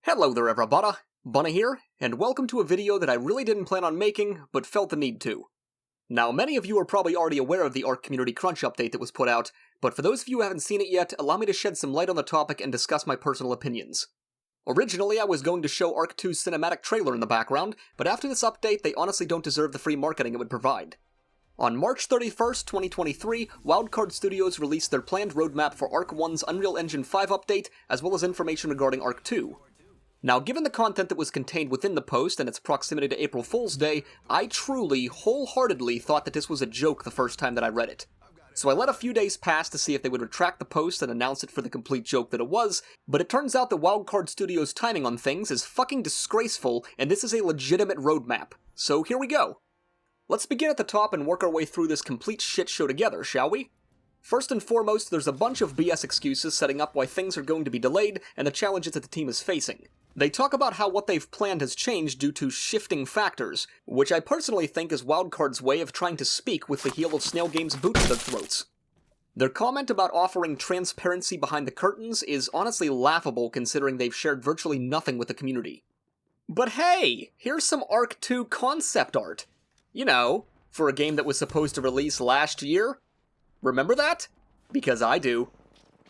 Hello there everybody, Bunny here, and welcome to a video that I really didn't plan on making, but felt the need to. Now, many of you are probably already aware of the ARK Community Crunch update that was put out, but for those of you who haven't seen it yet, allow me to shed some light on the topic and discuss my personal opinions. Originally, I was going to show Ark 2's cinematic trailer in the background, but after this update, they honestly don't deserve the free marketing it would provide. On March 31st, 2023, Wildcard Studios released their planned roadmap for Ark 1's Unreal Engine 5 update, as well as information regarding Ark 2. Now, given the content that was contained within the post and its proximity to April Fool's Day, I truly, wholeheartedly thought that this was a joke the first time that I read it. So I let a few days pass to see if they would retract the post and announce it for the complete joke that it was, but it turns out that Wildcard Studios' timing on things is fucking disgraceful, and this is a legitimate roadmap. So here we go. Let's begin at the top and work our way through this complete shit show together, shall we? First and foremost, there's a bunch of BS excuses setting up why things are going to be delayed and the challenges that the team is facing. They talk about how what they've planned has changed due to shifting factors, which I personally think is Wildcard's way of trying to speak with the heel of Snail Games' boot to their throats. Their comment about offering transparency behind the curtains is honestly laughable considering they've shared virtually nothing with the community. But hey, here's some Ark 2 concept art. You know, for a game that was supposed to release last year. Remember that? Because I do.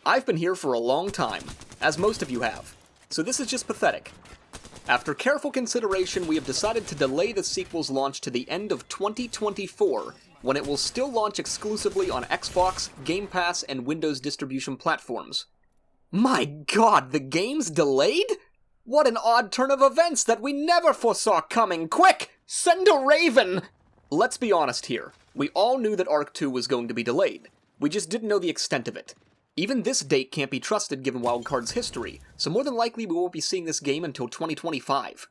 I've been here for a long time, as most of you have, so this is just pathetic. After careful consideration, we have decided to delay the sequel's launch to the end of 2024, when it will still launch exclusively on Xbox, Game Pass, and Windows distribution platforms. My god, the game's delayed? What an odd turn of events that we never foresaw coming! Quick! Send a raven! Let's be honest here. We all knew that Ark 2 was going to be delayed. We just didn't know the extent of it. Even this date can't be trusted given Wildcard's history, so more than likely we won't be seeing this game until 2025.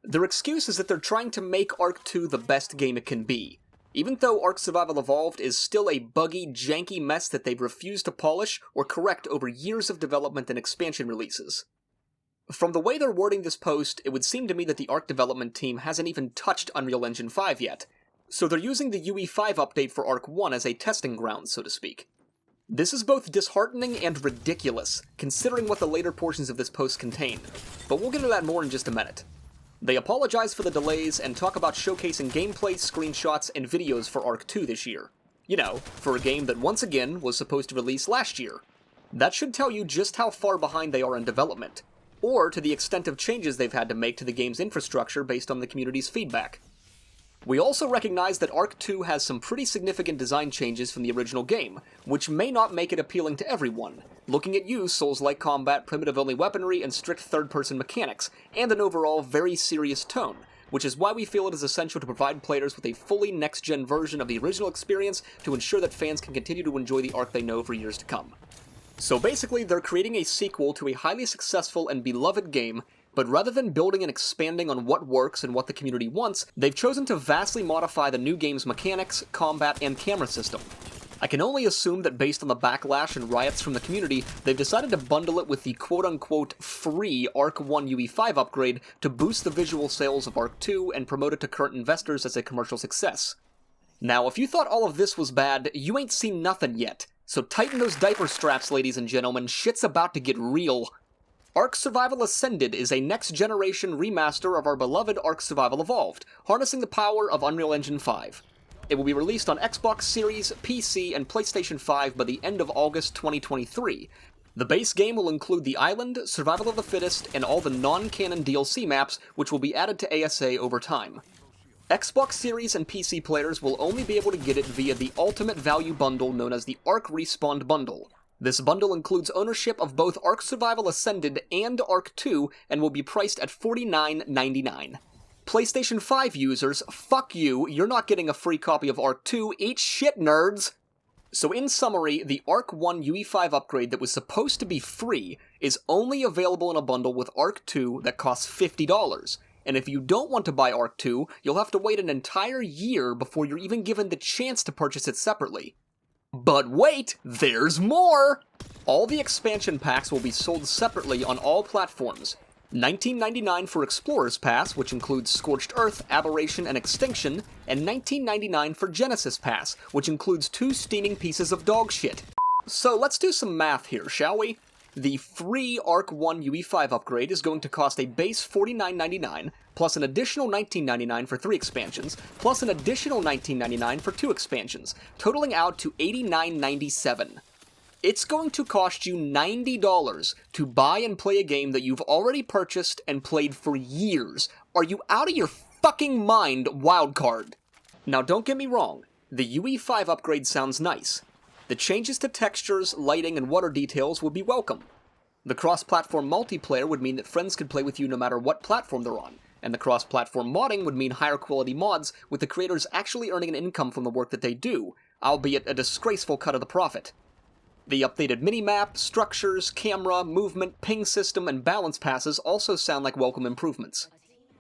Their excuse is that they're trying to make Ark 2 the best game it can be, even though Ark Survival Evolved is still a buggy, janky mess that they've refused to polish or correct over years of development and expansion releases. From the way they're wording this post, it would seem to me that the Ark development team hasn't even touched Unreal Engine 5 yet, so they're using the UE5 update for Ark 1 as a testing ground, so to speak. This is both disheartening and ridiculous, considering what the later portions of this post contain, but we'll get into that more in just a minute. They apologize for the delays and talk about showcasing gameplay, screenshots, and videos for Ark 2 this year. You know, for a game that once again was supposed to release last year. That should tell you just how far behind they are in development, or to the extent of changes they've had to make to the game's infrastructure based on the community's feedback. We also recognize that Ark 2 has some pretty significant design changes from the original game, which may not make it appealing to everyone, looking at you, Souls-like combat, primitive-only weaponry, and strict third-person mechanics, and an overall very serious tone, which is why we feel it is essential to provide players with a fully next-gen version of the original experience to ensure that fans can continue to enjoy the Ark they know for years to come. So basically, they're creating a sequel to a highly successful and beloved game, but rather than building and expanding on what works and what the community wants, they've chosen to vastly modify the new game's mechanics, combat, and camera system. I can only assume that based on the backlash and riots from the community, they've decided to bundle it with the quote-unquote free Ark 1 UE5 upgrade to boost the visual sales of Ark 2 and promote it to current investors as a commercial success. Now, if you thought all of this was bad, you ain't seen nothing yet, so tighten those diaper straps, ladies and gentlemen, shit's about to get real. Ark Survival Ascended is a next-generation remaster of our beloved Ark Survival Evolved, harnessing the power of Unreal Engine 5. It will be released on Xbox Series, PC, and PlayStation 5 by the end of August 2023. The base game will include the island, Survival of the Fittest, and all the non-canon DLC maps, which will be added to ASA over time. Xbox Series and PC players will only be able to get it via the Ultimate Value Bundle known as the Ark Respawned Bundle. This bundle includes ownership of both Ark Survival Ascended and Ark 2 and will be priced at $49.99. PlayStation 5 users, fuck you, you're not getting a free copy of Ark 2, eat shit nerds! So in summary, the Ark 1 UE5 upgrade that was supposed to be free is only available in a bundle with Ark 2 that costs $50. And if you don't want to buy Ark 2, you'll have to wait an entire year before you're even given the chance to purchase it separately. But wait, there's more! All the expansion packs will be sold separately on all platforms. $19.99 for Explorer's Pass, which includes Scorched Earth, Aberration, and Extinction, and $19.99 for Genesis Pass, which includes 2 steaming pieces of dog shit. So let's do some math here, shall we? The free Ark 1 UE5 upgrade is going to cost a base $49.99, plus an additional $19.99 for 3 expansions, plus an additional $19.99 for 2 expansions, totaling out to $89.97. It's going to cost you $90 to buy and play a game that you've already purchased and played for years. Are you out of your fucking mind, Wildcard? Now don't get me wrong, the UE5 upgrade sounds nice. The changes to textures, lighting, and water details would be welcome. The cross-platform multiplayer would mean that friends could play with you no matter what platform they're on, and the cross-platform modding would mean higher quality mods with the creators actually earning an income from the work that they do, albeit a disgraceful cut of the profit. The updated minimap, structures, camera, movement, ping system, and balance passes also sound like welcome improvements.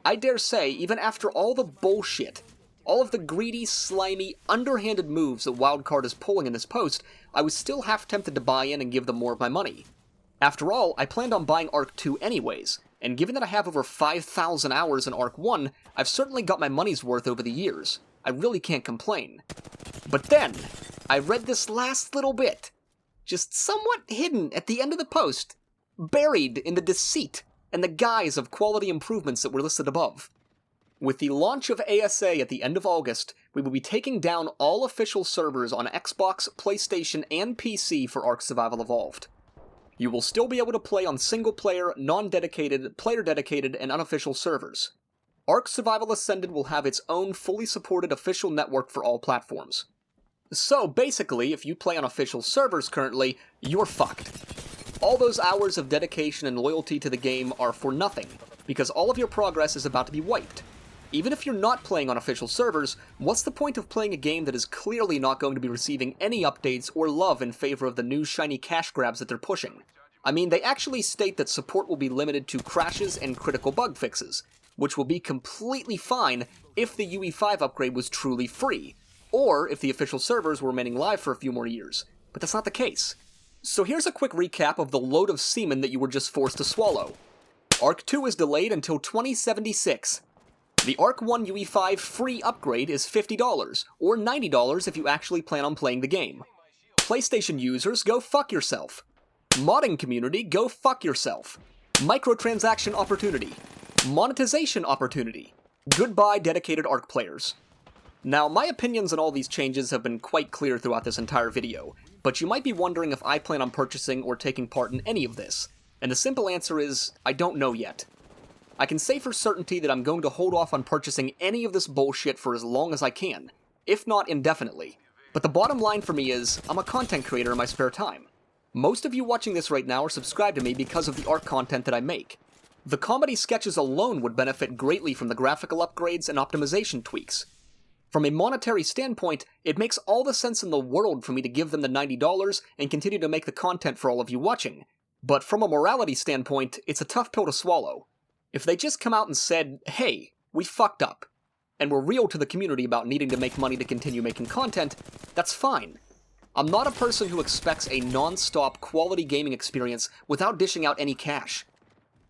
I dare say, even after all the bullshit, all of the greedy, slimy, underhanded moves that Wildcard is pulling in this post, I was still half tempted to buy in and give them more of my money. After all, I planned on buying Ark 2 anyways, and given that I have over 5,000 hours in Ark 1, I've certainly got my money's worth over the years. I really can't complain. But then, I read this last little bit, just somewhat hidden at the end of the post, buried in the deceit and the guise of quality improvements that were listed above. With the launch of ASA at the end of August, we will be taking down all official servers on Xbox, PlayStation, and PC for Ark Survival Evolved. You will still be able to play on single-player, non-dedicated, player-dedicated, and unofficial servers. Ark Survival Ascended will have its own fully supported official network for all platforms. So basically, if you play on official servers currently, you're fucked. All those hours of dedication and loyalty to the game are for nothing, because all of your progress is about to be wiped. Even if you're not playing on official servers, what's the point of playing a game that is clearly not going to be receiving any updates or love in favor of the new shiny cash grabs that they're pushing? I mean, they actually state that support will be limited to crashes and critical bug fixes, which will be completely fine if the UE5 upgrade was truly free, or if the official servers were remaining live for a few more years, but that's not the case. So here's a quick recap of the load of semen that you were just forced to swallow. Ark 2 is delayed until 2076. The Ark 1 UE5 free upgrade is $50, or $90 if you actually plan on playing the game. PlayStation users, go fuck yourself. Modding community, go fuck yourself. Microtransaction opportunity. Monetization opportunity. Goodbye dedicated Ark players. Now, my opinions on all these changes have been quite clear throughout this entire video, but you might be wondering if I plan on purchasing or taking part in any of this, and the simple answer is, I don't know yet. I can say for certainty that I'm going to hold off on purchasing any of this bullshit for as long as I can, if not indefinitely. But the bottom line for me is, I'm a content creator in my spare time. Most of you watching this right now are subscribed to me because of the Ark content that I make. The comedy sketches alone would benefit greatly from the graphical upgrades and optimization tweaks. From a monetary standpoint, it makes all the sense in the world for me to give them the $90 and continue to make the content for all of you watching. But from a morality standpoint, it's a tough pill to swallow. If they just come out and said, hey, we fucked up, and were real to the community about needing to make money to continue making content, that's fine. I'm not a person who expects a non-stop quality gaming experience without dishing out any cash.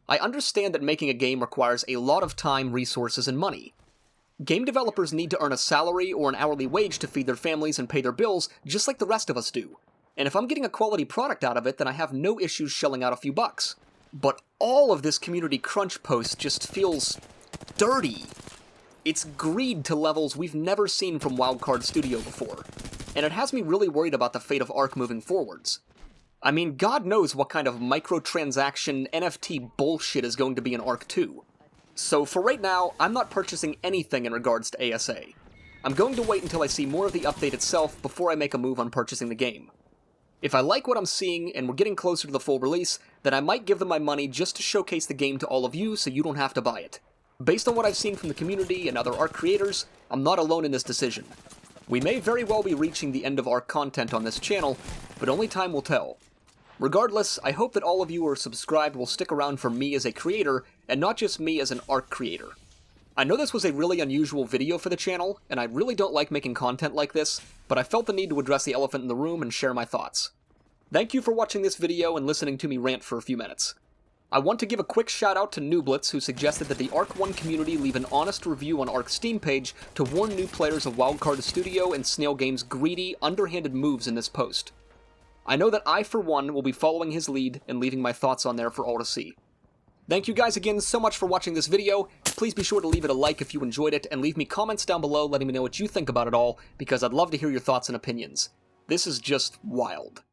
I understand that making a game requires a lot of time, resources, and money. Game developers need to earn a salary or an hourly wage to feed their families and pay their bills just like the rest of us do. And if I'm getting a quality product out of it, then I have no issues shelling out a few bucks. But all of this community crunch post just feels dirty. It's greed to levels we've never seen from Wildcard Studio before, and it has me really worried about the fate of Ark moving forwards. I mean, God knows what kind of microtransaction NFT bullshit is going to be in Ark 2. So for right now, I'm not purchasing anything in regards to ASA. I'm going to wait until I see more of the update itself before I make a move on purchasing the game. If I like what I'm seeing and we're getting closer to the full release, then I might give them my money just to showcase the game to all of you so you don't have to buy it. Based on what I've seen from the community and other Ark creators, I'm not alone in this decision. We may very well be reaching the end of Ark content on this channel, but only time will tell. Regardless, I hope that all of you who are subscribed will stick around for me as a creator, and not just me as an Ark creator. I know this was a really unusual video for the channel, and I really don't like making content like this, but I felt the need to address the elephant in the room and share my thoughts. Thank you for watching this video and listening to me rant for a few minutes. I want to give a quick shout out to Nooblets, who suggested that the Ark 1 community leave an honest review on Ark's Steam page to warn new players of Wildcard Studio and Snail Game's greedy, underhanded moves in this post. I know that I, for one, will be following his lead and leaving my thoughts on there for all to see. Thank you guys again so much for watching this video. Please be sure to leave it a like if you enjoyed it, and leave me comments down below letting me know what you think about it all, because I'd love to hear your thoughts and opinions. This is just wild.